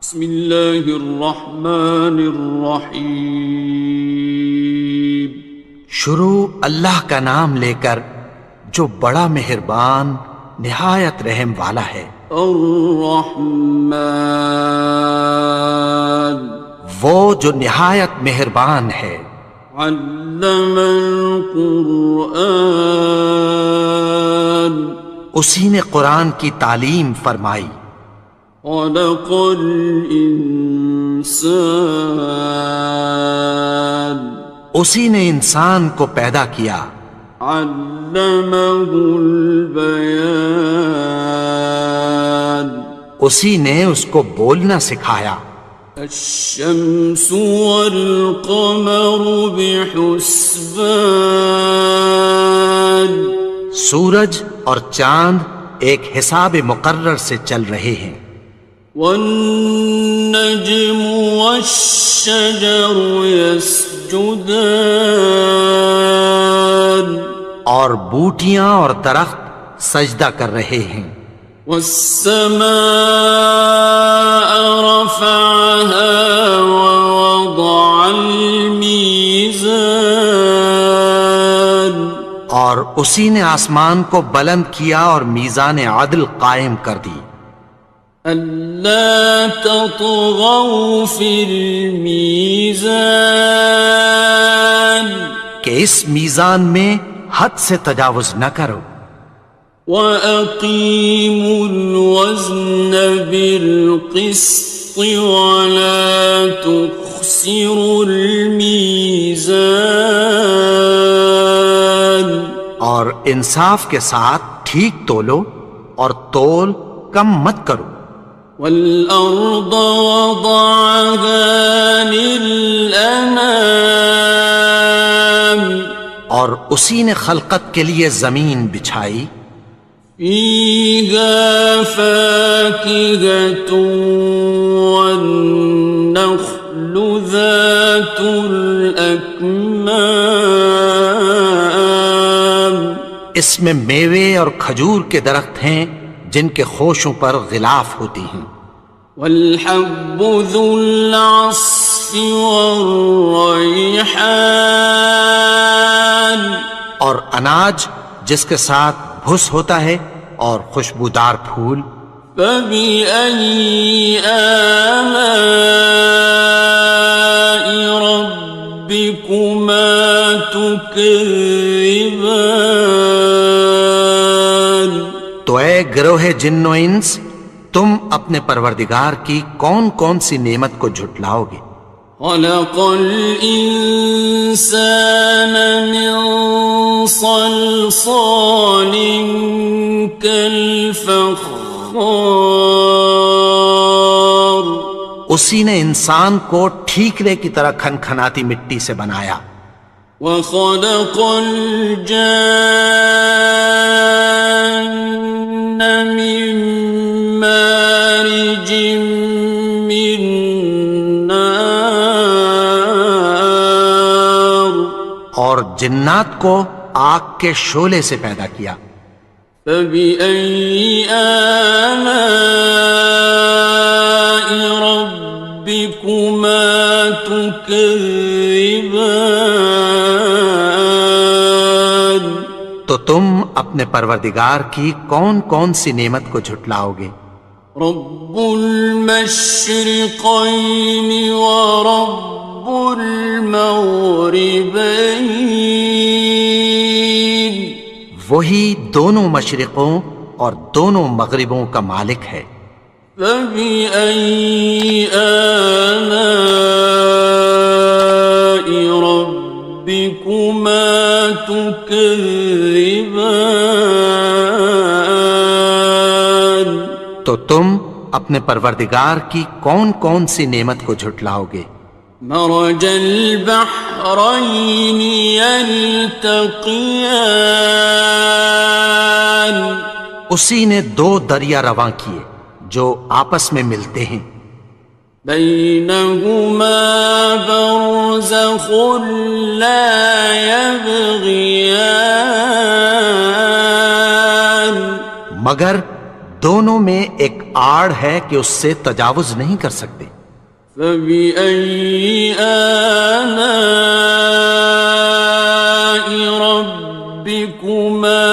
بسم اللہ الرحمن الرحیم۔ شروع اللہ کا نام لے کر جو بڑا مہربان نہایت رحم والا ہے۔ الرحمن، وہ جو نہایت مہربان ہے۔ علم القرآن، اسی نے قرآن کی تعلیم فرمائی۔ خلق الانسان، اسی نے انسان کو پیدا کیا۔ علمہ البیان، اسی نے اس کو بولنا سکھایا۔ الشمس والقمر بحسبان، سورج اور چاند ایک حساب مقرر سے چل رہے ہیں۔ والنجم والشجر يسجدان، اور بوٹیاں اور درخت سجدہ کر رہے ہیں۔ والسماء رفعها ووضع الميزان، اور اسی نے آسمان کو بلند کیا اور میزان عدل قائم کر دی۔ ألا تطغوا في الميزان، کہ اس میزان میں حد سے تجاوز نہ کرو۔ وَأَقِيمُوا الْوَزْنَ بِالْقِسْطِ وَلَا تُخْسِرُوا الْمِيزَانَ، اور انصاف کے ساتھ ٹھیک تولو اور تول کم مت کرو۔ وَالْأَرْضَ وَضَعَهَا لِلْأَنَامِ، اور اسی نے خلقت کے لیے زمین بچھائی۔ فِيهَا فَاكِهَةٌ وَالنَّخْلُ ذَاتُ الْأَكْمَامِ، اس میں میوے اور کھجور کے درخت ہیں جن کے خوشوں پر غلاف ہوتی ہیں۔ وَالْحَبُّ ذُو الْعَصْفِ وَالرَّيْحَانِ، اور اناج جس کے ساتھ بھس ہوتا ہے اور خوشبودار پھول۔ فَبِأَيِّ آلَاءِ رَبِّكُمَا تُكَذِّبَانِ، تو اے گروہ جن و انس، تم اپنے پروردگار کی کون کون سی نعمت کو جھٹلاؤ گے؟ خَلَقَ الْإِنسَانَ مِنْ صَلْصَالٍ كَالْفَخَّارِ، اسی نے انسان کو ٹھیکرے کی طرح کھنکھناتی مٹی سے بنایا۔ وَخَلَقَ الْجَانَّ مِن مَّارِجٍ مِّن نَّارٍ، اور جنات کو آگ کے شعلے سے پیدا کیا۔ فَبِأَيِّ آلَاءِ رَبِّكُمَا تُكَذِّبَانِ، تو تم اپنے پروردگار کی کون کون سی نعمت کو جھٹلاؤ گے؟ رب المشرقین ورب المغربین، وہی دونوں مشرقوں اور دونوں مغربوں کا مالک ہے۔ فَبِأَيِّ آلَاءِ رَبِّكُمَا تُكَذِّبَانِ، تو تم اپنے پروردگار کی کون کون سی نعمت کو جھٹلاؤ گے؟ مرج البحرین یلتقیان، اسی نے دو دریا رواں کیے جو آپس میں ملتے ہیں۔ بینہما برزخ لا یبغیان، مگر دونوں میں ایک آڑ ہے کہ اس سے تجاوز نہیں کر سکتے۔ فبأي آلاء ربكما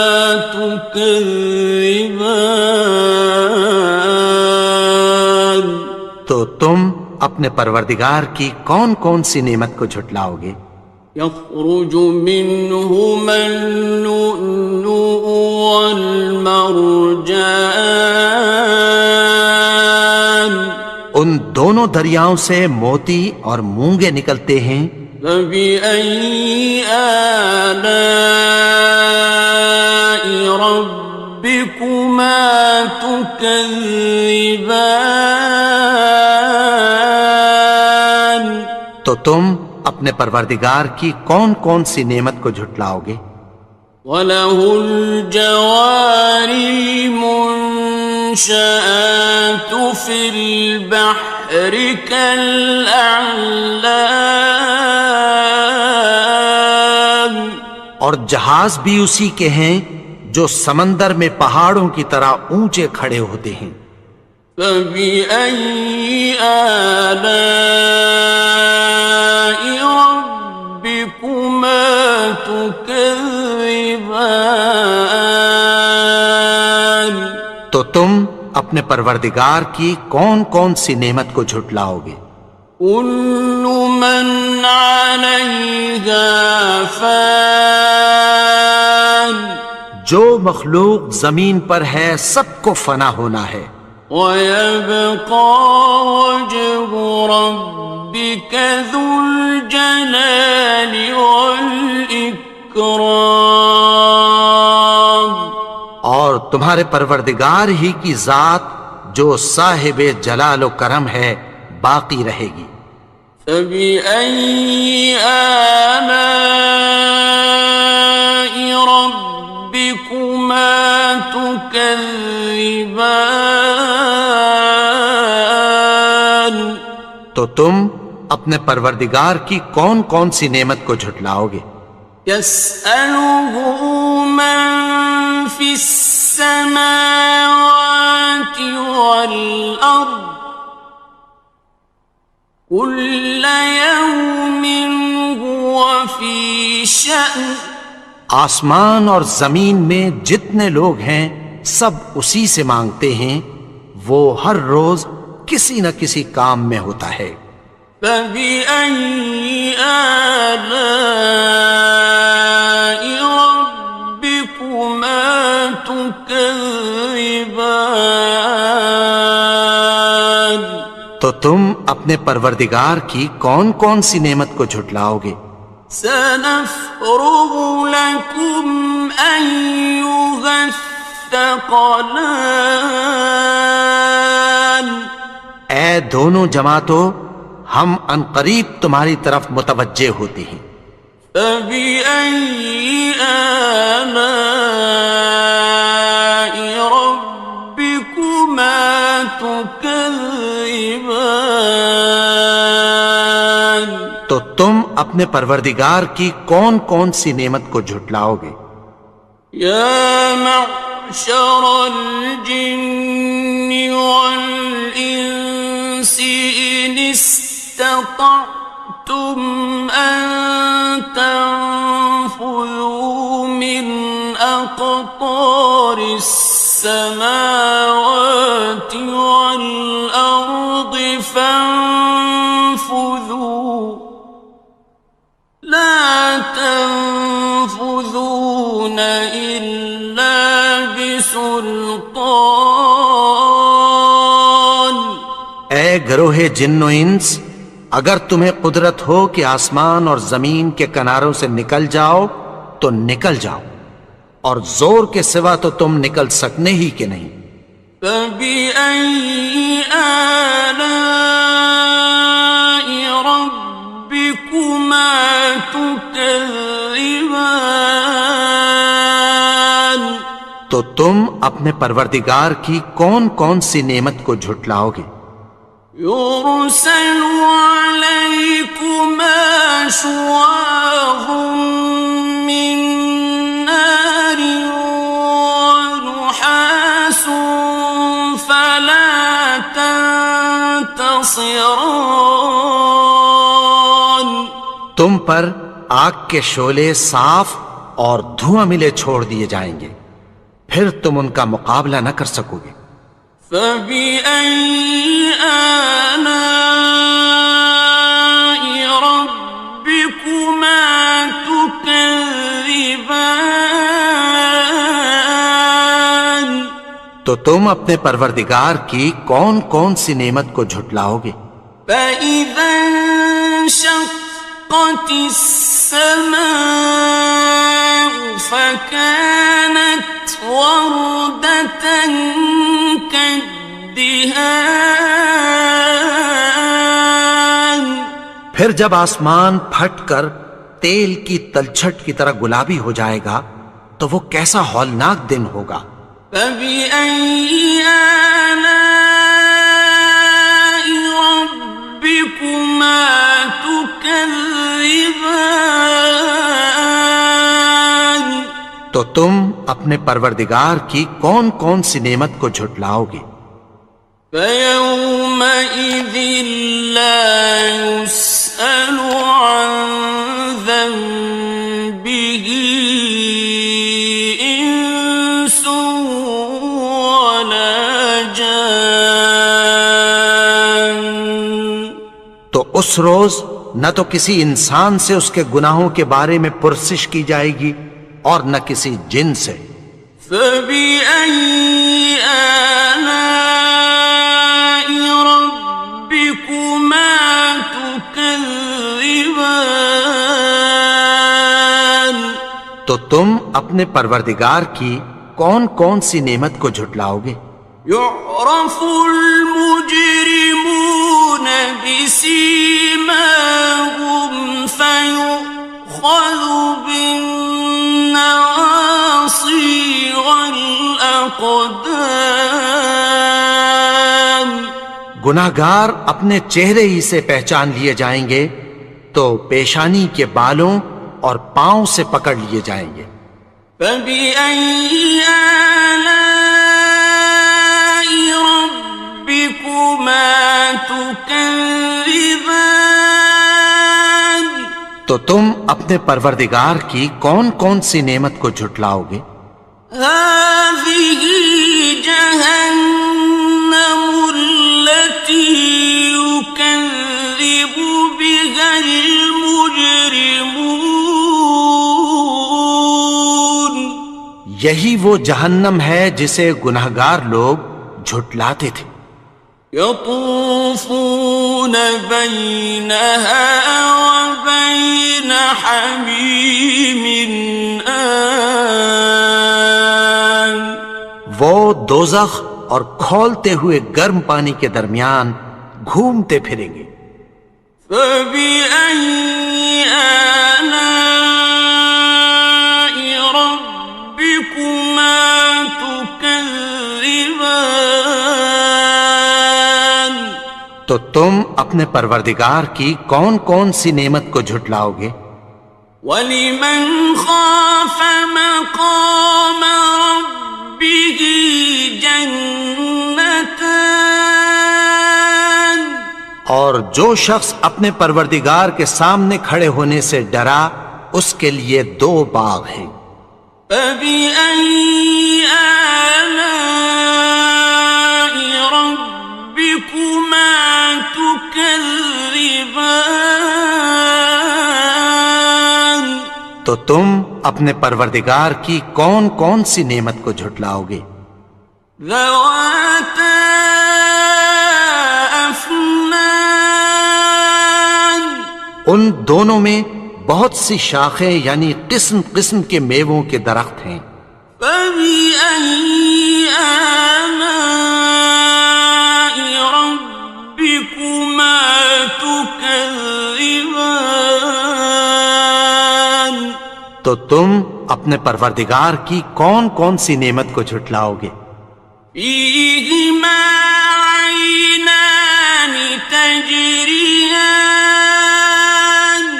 تكذبان؟ تو تم اپنے پروردگار کی کون کون سی نعمت کو جھٹلاؤ گے؟ يخرج منهما اللؤلؤ والمرجان، ان دونوں دریاؤں سے موتی اور مونگے نکلتے ہیں۔ فبأي آلاء ربكما تكذبان؟ تو تم اپنے پروردگار کی کون کون سی نعمت کو جھٹلاؤ گے؟ وَلَهُ الْجَوَارِ الْمُنشَآتُ فِي الْبَحْرِ كَالْأَعْلَامِ، اور جہاز بھی اسی کے ہیں جو سمندر میں پہاڑوں کی طرح اونچے کھڑے ہوتے ہیں۔ فَبِأَيِّ آلَاءِ رَبِّكُمَا تُكَذِّبَانِ؟ تو تم اپنے پروردگار کی کون کون سی نعمت کو جھٹلاؤ گے؟ كُلُّ مَنْ عَلَيْهَا فَانٍ، جو مخلوق زمین پر ہے سب کو فنا ہونا ہے۔ وَيَبْقَى وَجْهُ رَبِّكَ ذُو الْجَلَالِ وَالْإِكْرَامِ، اور تمہارے پروردگار ہی کی ذات جو صاحب جلال و کرم ہے باقی رہے گی۔ فَبِأَيِّ آلَاءِ رَبِّكُمَا تُكَذِّبَانِ؟ تو تم اپنے پروردگار کی کون کون سی نعمت کو جھٹلاؤ گے؟ يَسْأَلُهُ مَن فِي السَّمَاوَاتِ وَالْأَرْضِ كُلَّ يَوْمٍ هُوَ فِي شَأْنٍ، آسمان اور زمین میں جتنے لوگ ہیں سب اسی سے مانگتے ہیں، وہ ہر روز کسی نہ کسی کام میں ہوتا ہے۔ فَبِأَيِّ آلَاءِ رَبِّكُمَا تُكَذِّبَانِ؟ تو تم اپنے پروردگار کی کون کون سی نعمت کو جھٹلاؤ گے؟ سَنَفْرُغُ لَكُمْ أَيُّهَ الثَّقَلَانِ، اے دونوں جماعتوں، ہم عنقریب تمہاری طرف متوجہ ہوتے ہیں۔ فَبِأَيِّ آلَاءِ رَبِّكُمَا تُكَذِّبَانِ؟ تو تم اپنے پروردگار کی کون کون سی نعمت کو جھٹلاؤ گے؟ يَا مَعْشَرَ الْجِنِّ وَالْإِنسِ إِنِ اسْتَطَعْتُمْ أَن تَنفُذُوا مِنْ أَقْطَارِ السَّمَاوَاتِ وَالْأَرْضِ فَانفُذُوا، لَا تَنفُذُونَ إِلَّا بِسُلْطَانٍ۔ اے گروہ جن و انس، اگر تمہیں قدرت ہو کہ آسمان اور زمین کے کناروں سے نکل جاؤ تو نکل جاؤ، اور زور کے سوا تو تم نکل سکنے ہی کہ نہیں۔ فَبِأَيِّ آلَاءِ رَبِّكُمَا تُكَذِّبَانِ؟ تو تم اپنے پروردگار کی کون کون سی نعمت کو جھٹلاؤ گے؟ يُرْسَلُ عَلَيْكُمَا شُوَاظٌ مِّن نَّارٍ وَنُحَاسٌ خاصران. تم پر آگ کے شعلے صاف اور دھواں ملے چھوڑ دیے جائیں گے، پھر تم ان کا مقابلہ نہ کر سکو گے۔ فبأي آلاء ربكما تكذبان. تو تم اپنے پروردگار کی کون کون سی نعمت کو جھٹلاؤ گے؟ فإذا انشقت السماء فكانت وردة كالدهان. پھر جب آسمان پھٹ کر تیل کی تلچھٹ کی طرح گلابی ہو جائے گا تو وہ کیسا ہولناک دن ہوگا۔ فبأي آلاء ربكما تكذبان. تو تم اپنے پروردگار کی کون کون سی نعمت کو جھٹلاؤ گے؟ فيومئذ لا يسأل عن ذنبه إنس ولا جان. تو اس روز نہ تو کسی انسان سے اس کے گناہوں کے بارے میں پرسش کی جائے گی اور نہ کسی جن سے۔ فبأي آلاء ربكما تكذبان. تو تم اپنے پروردگار کی کون کون سی نعمت کو جھٹلاؤ گے؟ يعرف المجرمون بسيماهم فيؤخذ بالنواصي والأقدام. گناہگار اپنے چہرے ہی سے پہچان لیے جائیں گے تو پیشانی کے بالوں اور پاؤں سے پکڑ لیے جائیں گے۔ فبأي آلاء ربكما تكذبان. تو تم اپنے پروردگار کی کون کون سی نعمت کو جھٹلاؤ گے؟ هذه جهنم التي يكذب بها المجرمون. یہی وہ جہنم ہے جسے گناہگار لوگ جھٹلاتے تھے۔ يطوفون بينها وبين حميم آن. وہ دوزخ اور کھولتے ہوئے گرم پانی کے درمیان گھومتے پھریں گے۔ فبأي آلاء ربكما تكذبان. تو تم اپنے پروردگار کی کون کون سی نعمت کو جھٹلاؤ گے؟ وَلِمَنْ خَافَ مَقَامَ رَبِّهِ جَنَّتَانِ. اور جو شخص اپنے پروردگار کے سامنے کھڑے ہونے سے ڈرا اس کے لیے دو باغ ہیں۔ فَبِأَيِّ آلَاءِ رَبِّكُمَا تُكَذِّبَانِ. تو تم اپنے پروردگار کی کون کون سی نعمت کو جھٹلاؤ گے؟ ذَوَاتَا أَفْنَانٍ. ان دونوں میں بہت سی شاخیں یعنی قسم قسم کے میووں کے درخت ہیں۔ فَبِأَيِّ آلَاءِ رَبِّكُمَا تُكَذِّبَانِ. تو تم اپنے پروردگار کی کون کون سی نعمت کو جھٹلاؤ گے؟ فِيهِمَا عَيْنَانِ تَجْرِيَانِ.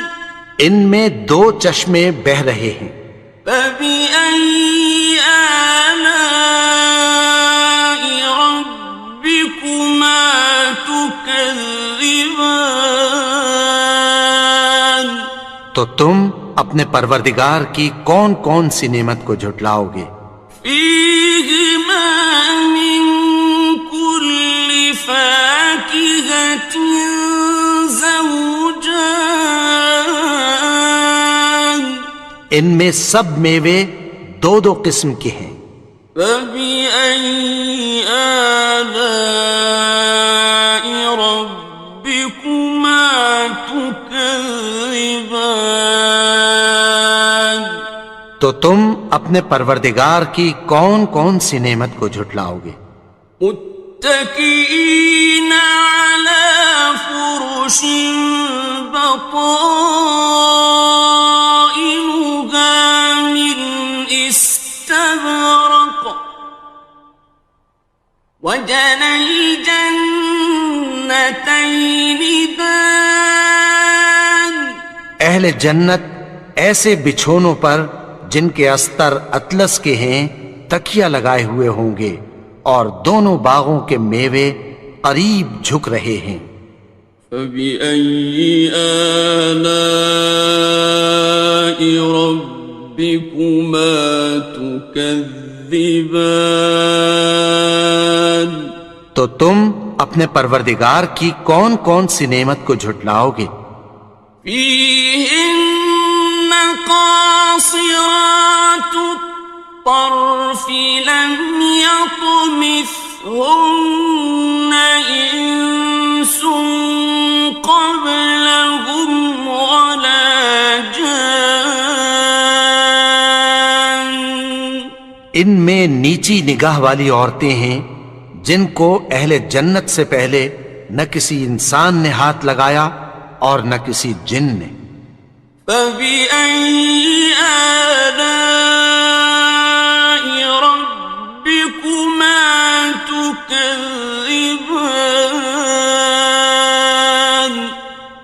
ان میں دو چشمے بہہ رہے ہیں۔ فَبِأَيِّ آلَاءِ رَبِّكُمَا تُكَذِّبَانِ. تكذبان تو تم اپنے پروردگار کی کون کون سی نعمت کو جھٹلاؤ گے؟ فيهما من كل فاكهة زوجان ان میں سب میوے دو دو قسم کے ہیں۔ فبأي آلاء ربكما تكذبان تو تم اپنے پروردگار کی کون کون سی نعمت کو جھٹلاؤ گے؟ متكئين على فرش بطائنها من استبرق وجنى الجنتين دان اہل جنت ایسے بچھونوں پر جن کے استر اطلس کے ہیں تکیہ لگائے ہوئے ہوں گے اور دونوں باغوں کے میوے قریب جھک رہے ہیں۔ فبأي آلاء ربكما تكذبان تو تم اپنے پروردگار کی کون کون سی نعمت کو جھٹلاؤ گے؟ فيهن قاصرات الطرف لم يطمثهن إنس قبلهم ولا جان ان میں نیچی نگاہ والی عورتیں ہیں جن کو اہل جنت سے پہلے نہ کسی انسان نے ہاتھ لگایا اور نہ کسی جن نے۔ فبأي آلاء ربكما تكذبان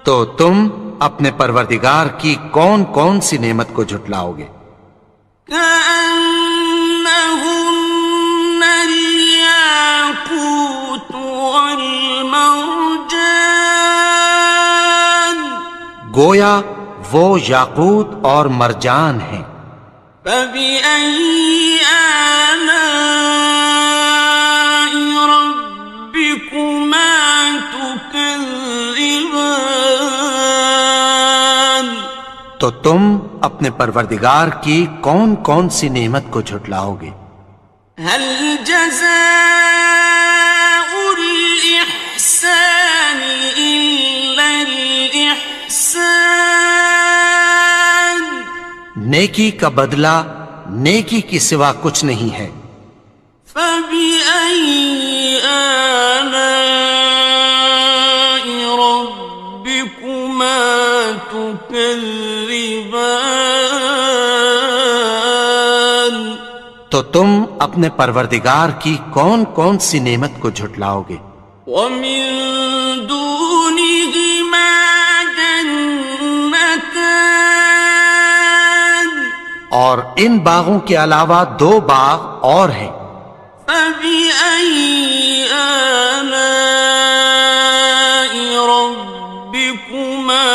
تو تم اپنے پروردگار کی کون کون سی نعمت کو جھٹلاؤ گے؟ كأنهن الياقوت والمرجان گویا وہ یاقوت اور مرجان ہیں۔ فبأي آلاء ربكما تكذبان تو تم اپنے پروردگار کی کون کون سی نعمت کو جھٹلاؤ گے؟ هل جزاء الإحسان إلا الإحسان نیکی کا بدلہ نیکی کی سوا کچھ نہیں ہے۔ فبأي آلاء ربكما تكذبان تو تم اپنے پروردگار کی کون کون سی نعمت کو جھٹلاؤ گے؟ ومن دونهما جنتان اور ان باغوں کے علاوہ دو باغ اور ہیں۔ فبأي آلاء ربكما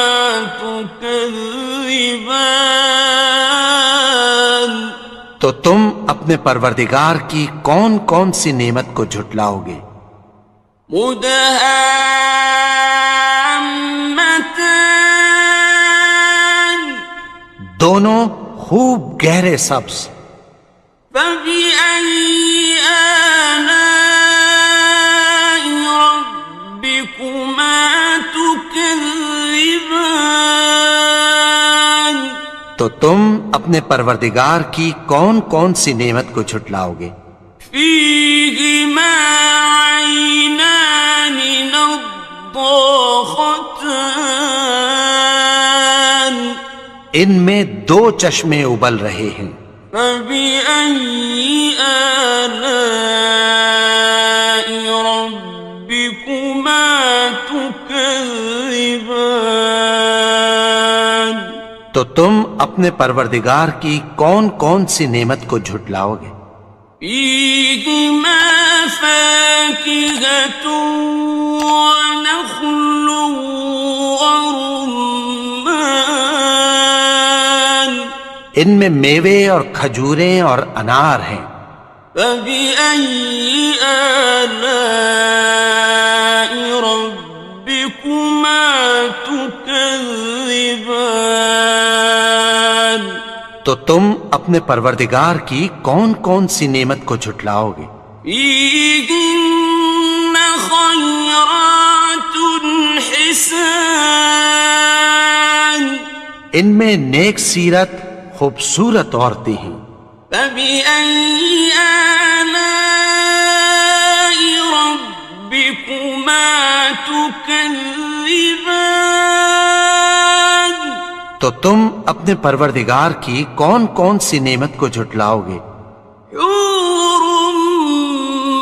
تكذبان تو تم اپنے پروردگار کی کون کون سی نعمت کو جھٹلاؤ گے؟ مدهامتان دونوں خوب گہرے سبز۔ فبأي آلاء ربكما تكذبان تو تم اپنے پروردگار کی کون کون سی نعمت کو جھٹلاؤ گے؟ فيهما عينان نضاختان ان میں دو چشمے ابل رہے ہیں۔ فبأي آلاء ربكما تكذبان تو تم اپنے پروردگار کی کون کون سی نعمت کو جھٹلاؤ گے؟ فيهما فاكهة ونخل ورمان ان میں میوے اور کھجوریں اور انار ہیں. فبأي آلاء ربكما تكذبان تو تم اپنے پروردگار کی کون کون سی نعمت کو جھٹلاؤ گے؟ فيهن خيرات حسان ان میں نیک سیرت خوبصورت عورتیں ہیں. فبأي آلاء ربكما تكذبان تو تم اپنے پروردگار کی کون کون سی نعمت کو جھٹلاؤ گے؟ حور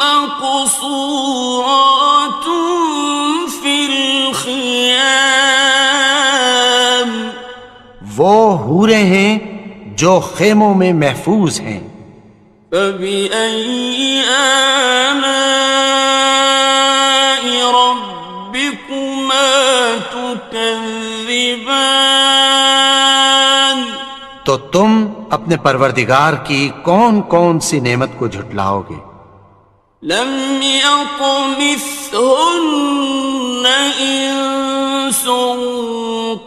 مقصورات في الخيام وہ حوریں ہیں جو خیموں میں محفوظ ہیں. فبأي آلاء ربكما تكذبان تو تم اپنے پروردگار کی کون کون سی نعمت کو جھٹلاؤ گے؟ لم يطمثهن إنس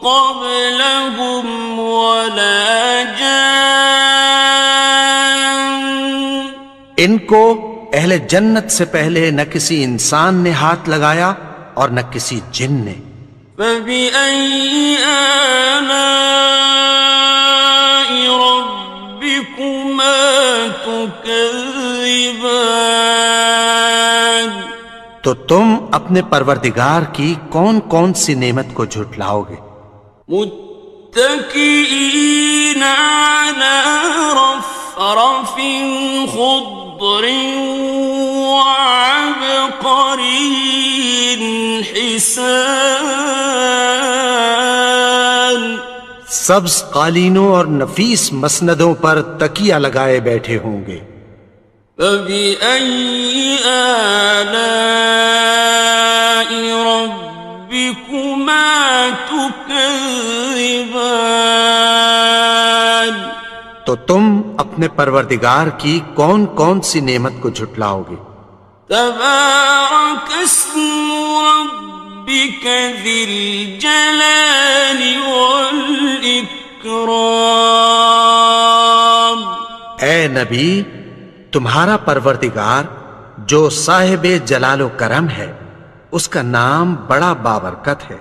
قبلهم ولا جان ان کو اہل جنت سے پہلے نہ کسی انسان نے ہاتھ لگایا اور نہ کسی جن نے. فبأي آلاء ربكما تكذبان تو تم اپنے پروردگار کی کون کون سی نعمت کو جھٹلاؤ گے؟ متكئين على رفرف خضر وعبقري حسان سبز قالینوں اور نفیس مسندوں پر تکیہ لگائے بیٹھے ہوں گے. فبأي آلاء ربكما تكذبان تو تم اپنے پروردگار کی کون کون سی نعمت کو جھٹلاؤ گے؟ تبارك اسم ربك ذي الجلال والإكرام اے نبی، تمہارا پروردگار جو صاحب جلال و کرم ہے، اس کا نام بڑا بابرکت ہے.